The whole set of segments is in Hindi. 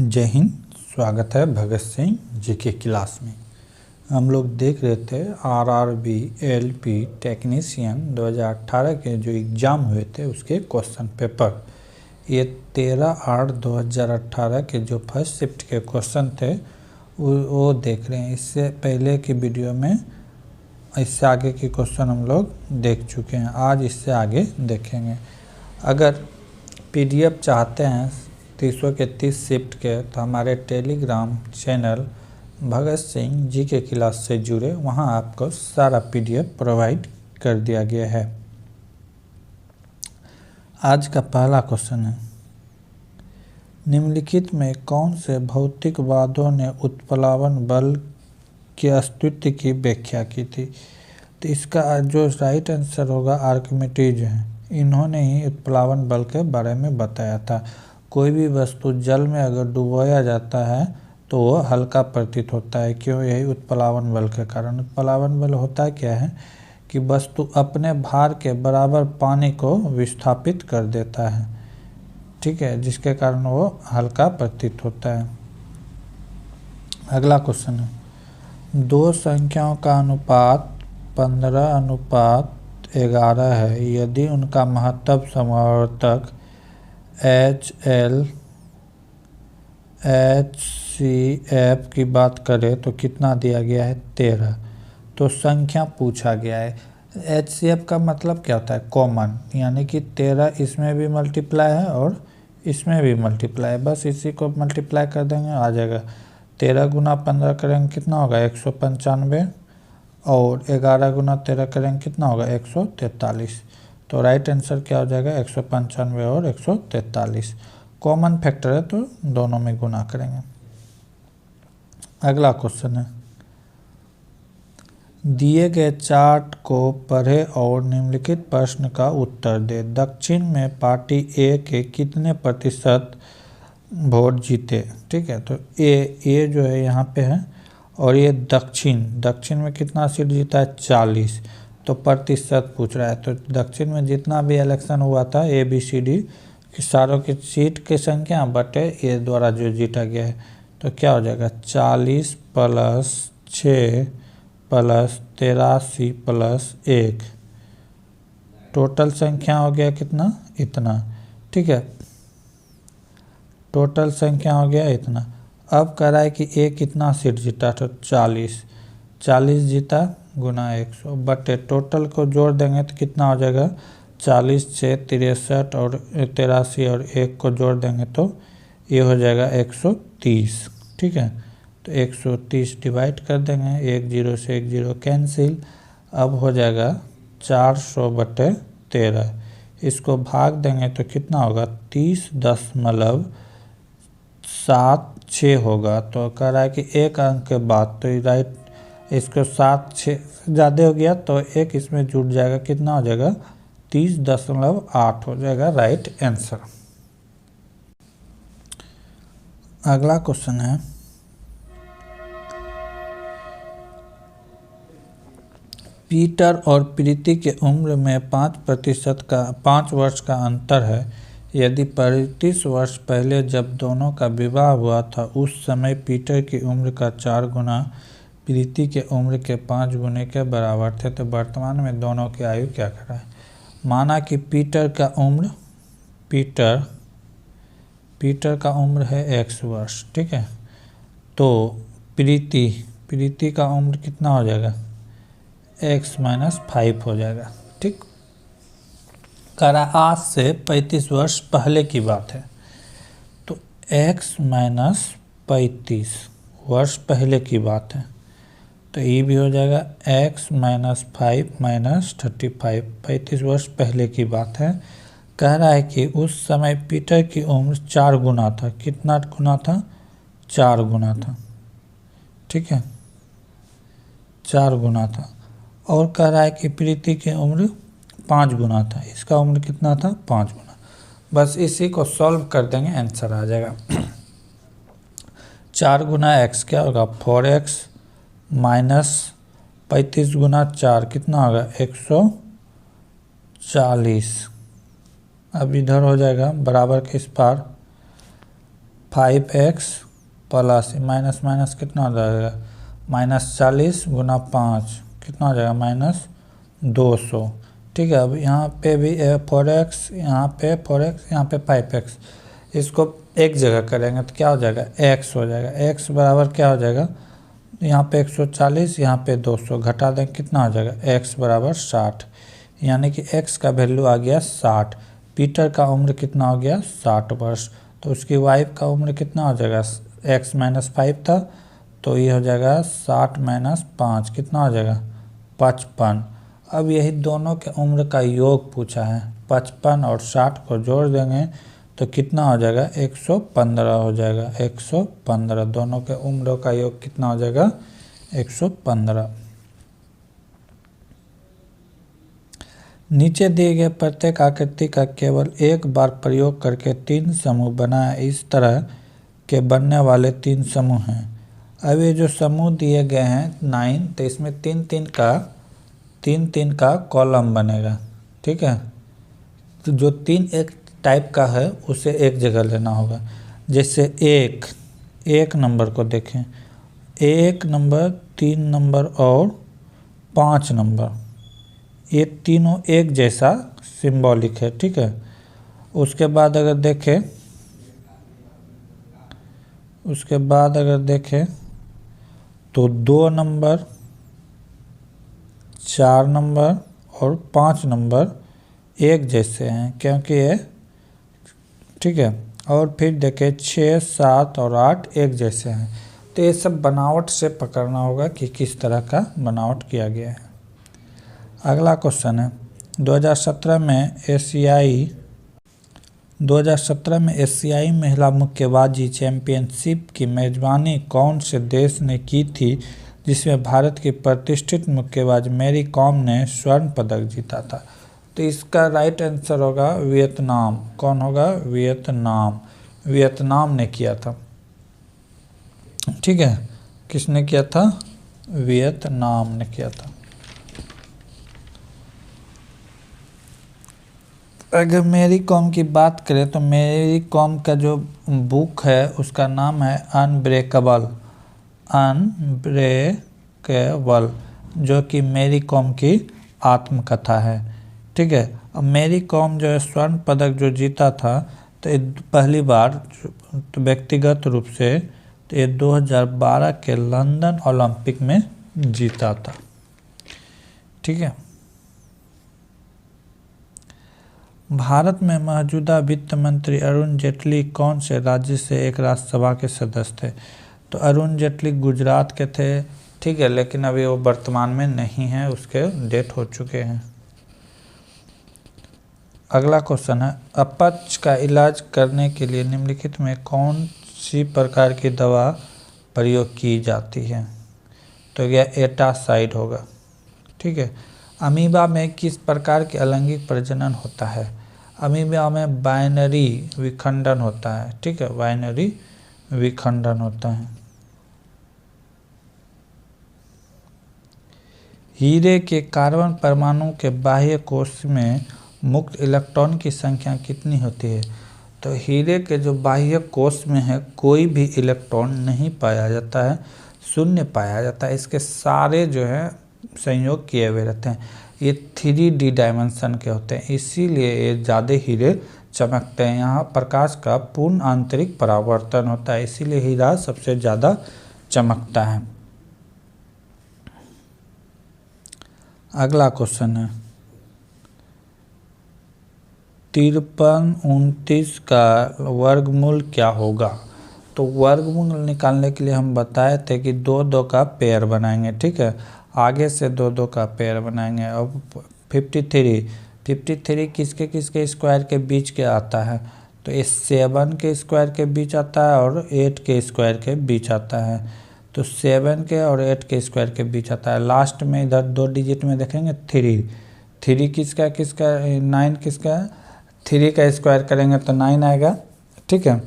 जय हिंद। स्वागत है भगत सिंह जीके क्लास में। हम लोग देख रहे थे आरआरबी एलपी टेक्नीशियन 2018 के जो एग्ज़ाम हुए थे उसके क्वेश्चन पेपर। ये 13/8/2018 के जो फर्स्ट शिफ्ट के क्वेश्चन थे वो देख रहे हैं। इससे पहले की वीडियो में इससे आगे के क्वेश्चन हम लोग देख चुके हैं। आज इससे आगे देखेंगे। अगर पीडीएफ चाहते हैं 300 के 30 शिफ्ट के तो हमारे Telegram channel Bhagat Singh GK class से जुड़े, वहां आपको सारा पीडीएफ प्रोवाइड कर दिया गया है। आज का पहला क्वेश्चन है, निम्नलिखित में कौन से भौतिकवादियों ने उत्प्लावन बल के अस्तित्व की व्याख्या की थी? तो इसका जो राइट आंसर होगा आर्किमिडीज है। इन्होंने ही उत्प्लावन बल के बारे में बताया था। कोई भी वस्तु जल में अगर डुबोया जाता है तो वो हल्का प्रतीत होता है। क्यों? यही उत्प्लावन बल के कारण। उत्प्लावन बल होता क्या है कि वस्तु अपने भार के बराबर पानी को विस्थापित कर देता है, ठीक है, जिसके कारण वो हल्का प्रतीत होता है। अगला क्वेश्चन है, दो संख्याओं का अनुपात 15:11 है। यदि उनका महत्तम समावर्तक HL HCF की बात करें तो कितना दिया गया है? 13। तो संख्या पूछा गया है। HCF का मतलब क्या होता है? कॉमन, यानी कि 13 इसमें भी मल्टीप्लाई है और इसमें भी मल्टीप्लाई है। बस इसी को मल्टीप्लाई कर देंगे, आ जाएगा। 13 गुना 15 करेंगे कितना होगा? 195। और 11 गुना 13 करेंगे कितना होगा? 143। तो राइट आंसर क्या हो जाएगा? 195 और 143। कॉमन फैक्टर है तो दोनों में गुना करेंगे। अगला क्वेश्चन है, दिए गए चार्ट को पढ़े और निम्नलिखित प्रश्न का उत्तर दे। दक्षिण में पार्टी ए के कितने प्रतिशत वोट जीते? ठीक है, तो ए जो है यहाँ पे है और ये दक्षिण में कितना सीट जीता है? 40। तो प्रतिशत पूछ रहा है। तो दक्षिण में जितना भी इलेक्शन हुआ था ABCD की सारों की सीट की संख्या बटे ए द्वारा जो जीता गया है, तो क्या हो जाएगा? 40 + 6 + 83 + 1। टोटल संख्या हो गया कितना? इतना। ठीक है, टोटल संख्या हो गया इतना। अब कह रहा है कि ए कितना सीट जीता? तो 40 जीता गुना 100 बटे टोटल को जोड़ देंगे तो कितना हो जाएगा? 40 से 63 और 83 और 1 को जोड़ देंगे तो ये हो जाएगा 130। ठीक है, तो 130 डिवाइड कर देंगे, 1 0 से 1 0 कैंसिल। अब हो जाएगा 400/13। इसको भाग देंगे तो कितना होगा? 30.76 होगा। तो कह रहा है कि एक अंक के बाद, तो राइट इसको 7 6 ज़्यादा हो गया तो एक इसमें जुड़ जाएगा, कितना हो जाएगा? 30.8 हो जाएगा राइट आंसर। अगला क्वेश्चन है, पीटर और प्रीति के उम्र में 5 वर्ष का अंतर है। यदि 35 वर्ष पहले जब दोनों का विवाह हुआ था उस समय पीटर की उम्र का 4 गुना प्रीति के उम्र के 5 गुने के बराबर थे, तो वर्तमान में दोनों की आयु क्या कर रहा है? माना कि पीटर का उम्र है X वर्ष, ठीक है, तो प्रीति का उम्र कितना हो जाएगा? X - 5 हो जाएगा। ठीक, कह रहा आज से 35 वर्ष पहले की बात है, तो X - 35 वर्ष पहले की बात है, तो ये भी हो जाएगा X - 5 - 35। 35 वर्ष पहले की बात है। कह रहा है कि उस समय पीटर की उम्र 4 गुना था। कितना गुना था? 4 गुना था। ठीक है, 4 गुना था। और कह रहा है कि प्रीति की उम्र 5 गुना था। इसका उम्र कितना था? 5 गुना। बस इसी को सॉल्व कर देंगे, आंसर आ जाएगा। 4 गुना X क्या होगा? 4X - 35 गुना 4 कितना होगा? 140। अब इधर हो जाएगा बराबर के इस पार 5x प्लस माइनस माइनस कितना हो जाएगा, -40 गुना 5 कितना हो जाएगा, -200। ठीक है, अब यहाँ पे भी 4x, यहाँ पे 4x, यहाँ पे 5x, इसको एक जगह करेंगे तो क्या हो जाएगा, x हो जाएगा। x बराबर क्या हो जाएगा, यहाँ पे 140, यहाँ पे 200, घटा दें कितना हो जाएगा, x बराबर 60, यानी कि x का वैल्यू आ गया 60। पीटर का उम्र कितना हो गया, 60 वर्ष। तो उसकी वाइफ का उम्र कितना हो जाएगा, x - 5 था, तो ये हो जाएगा 60 - 5 कितना हो जाएगा, 55। अब यही दोनों के उम्र का योग पूछा है, 55 और 60 को जोड़ देंगे तो कितना हो जाएगा, 115 हो जाएगा, 115। दोनों के उम्रों का योग कितना हो जाएगा, 115। नीचे दिए गए प्रत्येक आकृति का केवल एक बार प्रयोग करके 3 समूह बनाए, इस तरह के बनने वाले 3 समूह हैं। अब ये जो समूह दिए गए हैं 9, तो इसमें 3 का कॉलम बनेगा। ठीक है, तो जो 3 एक टाइप का है उसे एक जगह लेना होगा। जैसे एक नंबर को देखें, 1 नंबर, 3 नंबर और 5 नंबर, ये तीनों एक जैसा सिंबॉलिक है। ठीक है, उसके बाद अगर देखें तो 2 नंबर, 4 नंबर और 5 नंबर एक जैसे हैं, क्योंकि ये, ठीक है, और फिर देखें 6, 7 और 8 एक जैसे हैं। तो ये सब बनावट से पकड़ना होगा कि किस तरह का बनावट किया गया है। अगला क्वेश्चन है, 2017 में एशियाई महिला मुक्केबाजी चैंपियनशिप की मेजबानी कौन से देश ने की थी, जिसमें भारत की प्रतिष्ठित मुक्केबाज मैरी कॉम ने स्वर्ण पदक जीता था। तो इसका राइट आंसर होगा वियतनाम। कौन होगा, वियतनाम ने किया था। ठीक है, किसने किया था, वियतनाम ने किया था। अगर मैरी कॉम की बात करें तो मैरी कॉम का जो बुक है उसका नाम है अनब्रेकेबल, जो कि मैरी कॉम की आत्मकथा है। ठीक है, अब मैरी कॉम जो है स्वर्ण पदक जो जीता था, तो पहली बार तो व्यक्तिगत रूप से तो ये 2012 के लंदन ओलंपिक में जीता था। ठीक है, भारत में मौजूदा वित्त मंत्री अरुण जेटली कौन से राज्य से एक राज्यसभा के सदस्य थे। तो अरुण जेटली गुजरात के थे। ठीक है, लेकिन अभी वो वर्तमान में नहीं है, उसके डेथ हो चुके हैं। अगला क्वेश्चन है, अपच का इलाज करने के लिए निम्नलिखित में कौन सी प्रकार की दवा प्रयोग की जाती है। तो यह एटासाइड होगा। ठीक है, अमीबा में किस प्रकार के अलैंगिक प्रजनन होता है। अमीबा में बाइनरी विखंडन होता है। ठीक है, बाइनरी विखंडन होता है। हीरे के कार्बन परमाणु के बाह्य कोश में मुक्त इलेक्ट्रॉन की संख्या कितनी होती है। तो हीरे के जो बाह्य कोश में है कोई भी इलेक्ट्रॉन नहीं पाया जाता है, शून्य पाया जाता है। इसके सारे जो है संयोग किए हुए रहते हैं। ये 3D डायमेंशन के होते हैं, इसीलिए ये ज़्यादा हीरे चमकते हैं। यहाँ प्रकाश का पूर्ण आंतरिक परावर्तन होता है, इसीलिए हीरा सबसे ज़्यादा चमकता है। अगला क्वेश्चन है, 5329 का वर्गमूल क्या होगा। तो वर्गमूल निकालने के लिए हम बताए थे कि 2 का पेयर बनाएंगे। ठीक है, आगे से 2 का पेयर बनाएंगे। अब 53 किसके किसके स्क्वायर के बीच के आता है। तो ये 7 के स्क्वायर के बीच आता है और 8 के स्क्वायर के बीच आता है। तो 7 के और 8 के स्क्वायर के बीच आता है। लास्ट में इधर 2 डिजिट में देखेंगे 3 किसका 9 किसका है। 3 का स्क्वायर करेंगे तो 9 आएगा। ठीक है,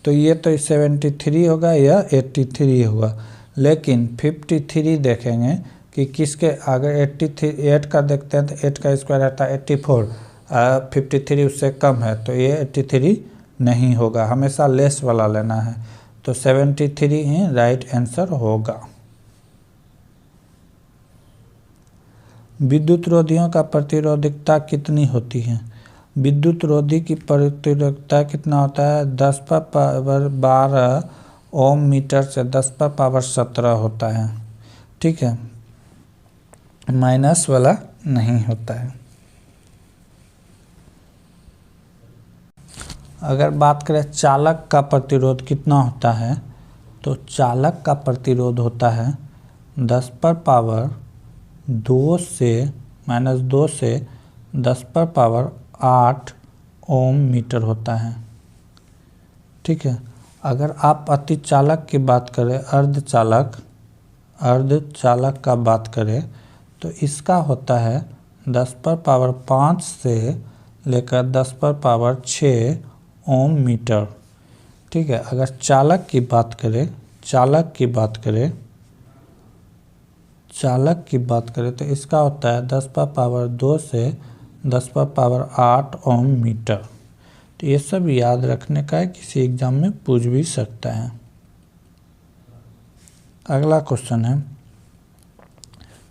तो ये तो 73 होगा या 83 होगा। लेकिन 53 देखेंगे कि किसके अगर 8 का देखते हैं तो 8 का स्क्वायर आता है 84, 53 उससे कम है तो ये 83 नहीं होगा, हमेशा लेस वाला लेना है। तो 73 ही राइट आंसर होगा। विद्युत रोधियों का प्रतिरोधकता कितनी होती है? विद्युत रोधी की प्रतिरोधकता कितना होता है? 10 पर पावर 12 ओम मीटर से 10 पर पावर 17 होता है। ठीक है, माइनस वाला नहीं होता है। अगर बात करें चालक का प्रतिरोध कितना होता है, तो चालक का प्रतिरोध होता है 10 पर पावर 2 से -2 से 10 पर पावर 8 ओम मीटर होता है। ठीक है, अगर आप अतिचालक की बात करें, अर्धचालक का बात करें, तो इसका होता है 10 पर पावर 5 से लेकर 10 पर पावर 6 ओम मीटर। ठीक है, अगर चालक की बात करें तो इसका होता है 10 पर पावर 2 से 10 पर पावर 8 ओम मीटर। तो ये सब याद रखने का है, किसी एग्जाम में पूछ भी सकता है। अगला क्वेश्चन है,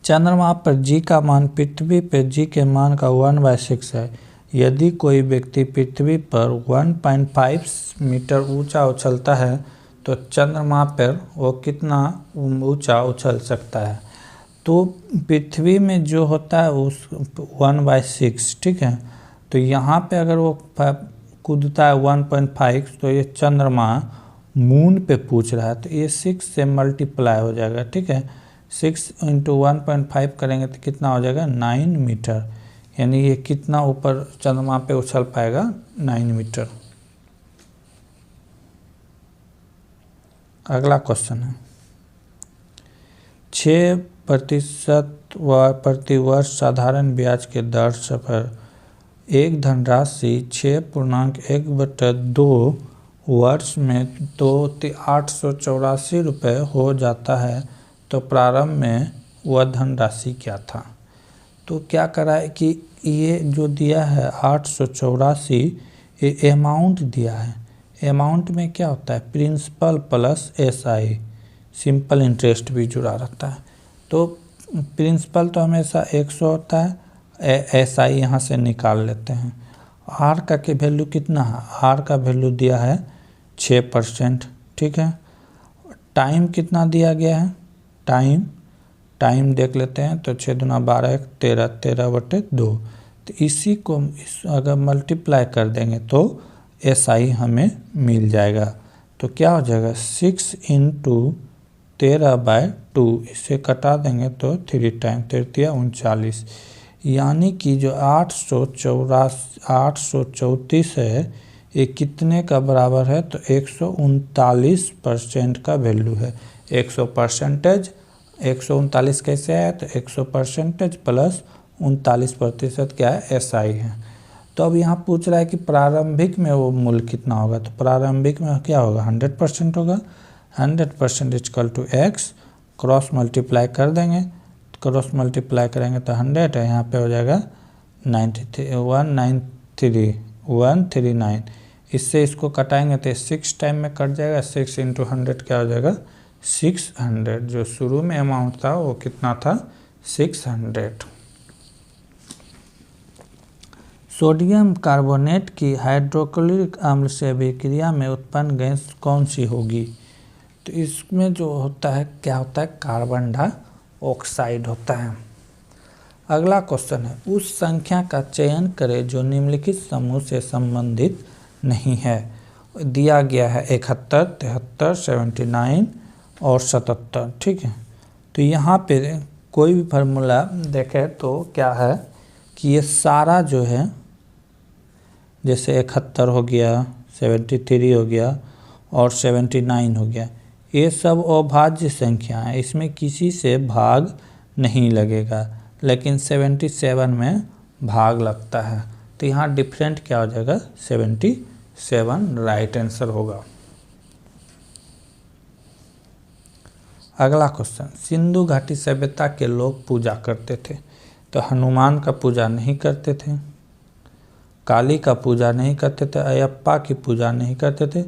चंद्रमा पर जी का मान पृथ्वी पर जी के मान का 1/6 है। यदि कोई व्यक्ति पृथ्वी पर 1.5 मीटर ऊंचा उछलता है तो चंद्रमा पर वो कितना ऊंचा उछल सकता है? तो पृथ्वी में जो होता है उस 1/6, ठीक है, तो यहाँ पे अगर वो कूदता है 1.5, तो ये चंद्रमा मून पे पूछ रहा है, तो ये 6 से मल्टीप्लाई हो जाएगा। ठीक है, 6 × 1.5 करेंगे तो कितना हो जाएगा? 9 मीटर। यानी ये कितना ऊपर चंद्रमा पे उछल पाएगा? 9 मीटर। अगला क्वेश्चन है, 6% प्रति वर्ष साधारण ब्याज के दर पर एक धनराशि 6.1/2 वर्ष में तो 884 रुपये हो जाता है, तो प्रारंभ में वह धनराशि क्या था? तो क्या करा है कि ये जो दिया है 884, ये अमाउंट दिया है। अमाउंट में क्या होता है? Principal plus SI, simple interest भी जुड़ा रहता है। तो प्रिंसिपल तो हमेशा 100 होता है, SI यहाँ से निकाल लेते हैं। R का के वैल्यू कितना है? R का वैल्यू दिया है 6%। ठीक है, टाइम कितना दिया गया है? टाइम देख लेते हैं, तो 6 दूना 12 13 13/2। तो इसी को अगर मल्टीप्लाई कर देंगे तो SI हमें मिल जाएगा। तो क्या हो जाएगा? 6 × 13/2, इसे कटा देंगे तो 3 टाइम 3 × 39, यानी कि जो 834 है, ये कितने का बराबर है? तो 139% का वैल्यू है। 139 कैसे है? तो 100% प्लस 39% क्या है? SI है। तो अब यहाँ पूछ रहा है कि प्रारंभिक में वो मूल्य कितना होगा? तो प्रारंभिक में क्या होगा? 100% होगा। 100% = X, क्रॉस मल्टीप्लाई कर देंगे, क्रॉस मल्टीप्लाई करेंगे तो 100 है, यहाँ पे हो जाएगा 139। इससे इसको कटाएंगे तो 6 टाइम में कट जाएगा। 6 × 100 क्या हो जाएगा? 600। जो शुरू में अमाउंट था वो कितना था? 600। सोडियम कार्बोनेट की हाइड्रोक्लोरिक अम्ल से अभिक्रिया में उत्पन्न गैस कौन सी होगी? तो इसमें जो होता है क्या होता है? कार्बन डाइऑक्साइड होता है। अगला क्वेश्चन है, उस संख्या का चयन करें जो निम्नलिखित समूह से संबंधित नहीं है। दिया गया है 71, 73, 79 और 77। ठीक है, तो यहाँ पे कोई भी फार्मूला देखें तो क्या है कि ये सारा जो है, जैसे 71 हो गया, 73 हो गया और 79 हो गया, ये सब अभाज्य संख्या है, इसमें किसी से भाग नहीं लगेगा, लेकिन 77 में भाग लगता है। तो यहाँ डिफरेंट क्या हो जाएगा? 77 राइट आंसर होगा। अगला क्वेश्चन, सिंधु घाटी सभ्यता के लोग पूजा करते थे, तो हनुमान का पूजा नहीं करते थे। काली का पूजा नहीं करते थे, अयप्पा की पूजा नहीं करते थे,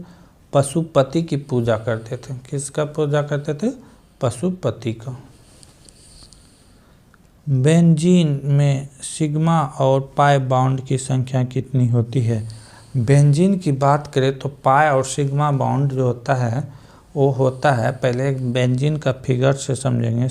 पशुपति की पूजा करते थे। किसका पूजा करते थे? पशुपति का। बेंजीन में सिग्मा और पाई बॉन्ड की संख्या कितनी होती है? बेंजीन की बात करें तो पाई और सिग्मा बॉन्ड जो होता है वो होता है, पहले बेंजीन का फिगर से समझेंगे।